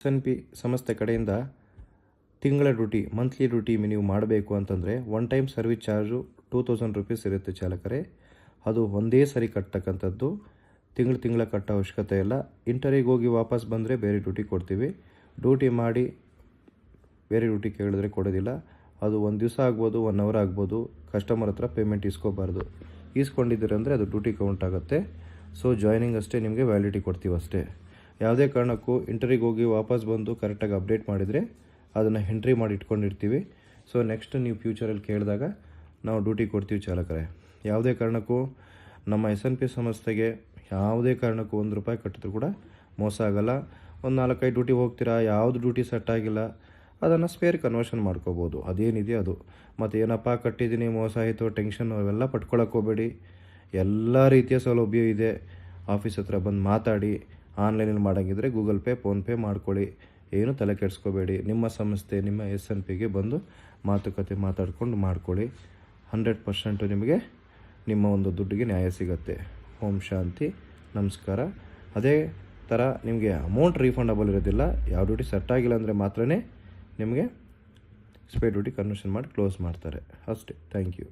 SNP ಸಂಸ್ಥೆ ಕಡೆಯಿಂದ ತಿಂಗಳ ಡ್ಯೂಟಿ ಮಂತ್ಲಿ ಡ್ಯೂಟಿ ನೀವು ಮಾಡಬೇಕು ಅಂತಂದರೆ one time service charge 2000 rupees ಇರುತ್ತೆ ಚಾಲಕರೇ. ಅದು ಒಂದೇ ಸರಿ ಕಟ್ಟತಕ್ಕಂಥದ್ದು. ತಿಂಗಳ ಕಟ್ಟೋ ಅವಶ್ಯಕತೆ ಇಲ್ಲ. ಇಂಟರಿಗೆ ಹೋಗಿ ವಾಪಸ್ ಬಂದರೆ ಬೇರೆ ಡ್ಯೂಟಿ ಕೊಡ್ತೀವಿ. ಡ್ಯೂಟಿ ಮಾಡಿ ಬೇರೆ ಡ್ಯೂಟಿ ಕೇಳಿದ್ರೆ ಕೊಡೋದಿಲ್ಲ. ಅದು ಒಂದು ದಿವಸ ಆಗ್ಬೋದು, 1 ಅವರ್ ಆಗ್ಬೋದು. ಕಸ್ಟಮರ್ ಹತ್ರ ಪೇಮೆಂಟ್ ಇಸ್ಕೋಬಾರ್ದು. ಈಸ್ಕೊಂಡಿದ್ದೀರಂದರೆ ಅದು ಡ್ಯೂಟಿ ಕೌಂಟ್ ಆಗುತ್ತೆ. ಸೊ ಜಾಯ್ನಿಂಗ್ ಅಷ್ಟೇ ನಿಮಗೆ ವ್ಯಾಲಿಡಿಟಿ ಕೊಡ್ತೀವಿ ಅಷ್ಟೇ. ಯಾವುದೇ ಕಾರಣಕ್ಕೂ ಇಂಟರಿಗೆ ಹೋಗಿ ವಾಪಸ್ ಬಂದು ಕರೆಕ್ಟಾಗಿ ಅಪ್ಡೇಟ್ ಮಾಡಿದರೆ ಅದನ್ನು ಎಂಟ್ರಿ ಮಾಡಿ ಇಟ್ಕೊಂಡಿರ್ತೀವಿ. ಸೊ ನೆಕ್ಸ್ಟ್ ನೀವು ಫ್ಯೂಚರಲ್ಲಿ ಕೇಳಿದಾಗ ನಾವು ಡ್ಯೂಟಿ ಕೊಡ್ತೀವಿ ಚಾಲಕರೇ. ಯಾವುದೇ ಕಾರಣಕ್ಕೂ ನಮ್ಮ SNP ಸಂಸ್ಥೆಗೆ ಯಾವುದೇ ಕಾರಣಕ್ಕೂ 1 ರೂಪಾಯಿ ಕಟ್ಟಿದ್ರು ಕೂಡ ಮೋಸ ಆಗಲ್ಲ. ಒಂದು 4-5 ಡ್ಯೂಟಿ ಹೋಗ್ತೀರಾ, ಯಾವುದು ಡ್ಯೂಟಿ ಸೆಟ್ ಆಗಿಲ್ಲ, ಅದನ್ನು ಸ್ಪೇರ್ ಕನ್ವರ್ಷನ್ ಮಾಡ್ಕೋಬೋದು. ಅದೇನಿದೆ ಅದು. ಮತ್ತು ಏನಪ್ಪ ಕಟ್ಟಿದ್ದೀನಿ ಮೋಸ ಆಯಿತು ಟೆನ್ಷನ್ ಅವೆಲ್ಲ ಪಟ್ಕೊಳಕ್ಕೆ ಹೋಗಬೇಡಿ. ಎಲ್ಲ ರೀತಿಯ ಸೌಲಭ್ಯ ಇದೆ. ಆಫೀಸ್ ಹತ್ರ ಬಂದು ಮಾತಾಡಿ. ಆನ್ಲೈನಲ್ಲಿ ಮಾಡೋಂಗಿದ್ರೆ ಗೂಗಲ್ ಪೇ, ಫೋನ್ಪೇ ಮಾಡ್ಕೊಳ್ಳಿ. ಏನು ತಲೆ ಕೆಡಿಸ್ಕೋಬೇಡಿ. ನಿಮ್ಮ ಸಂಸ್ಥೆ ನಿಮ್ಮ SNPಗೆ ಬಂದು ಮಾತುಕತೆ ಮಾತಾಡ್ಕೊಂಡು ಮಾಡ್ಕೊಳ್ಳಿ. 100% ನಿಮಗೆ ನಿಮ್ಮ ಒಂದು ದುಡ್ಡಿಗೆ ನ್ಯಾಯ ಸಿಗುತ್ತೆ. ಓಂ ಶಾಂತಿ. ನಮಸ್ಕಾರ. ಅದೇ ಥರ ನಿಮಗೆ ಅಮೌಂಟ್ ರೀಫಂಡಬಲ್ ಇರೋದಿಲ್ಲ. ಯಾವ ಡ್ಯೂಟಿ ಸೆಟ್ ಆಗಿಲ್ಲ ಅಂದರೆ ಮಾತ್ರ ನಿಮಗೆ ಸ್ಪೇರ್ ಡ್ಯೂಟಿ ಕನ್ವರ್ಷನ್ ಮಾಡಿ ಕ್ಲೋಸ್ ಮಾಡ್ತಾರೆ ಅಷ್ಟೇ. Thank you.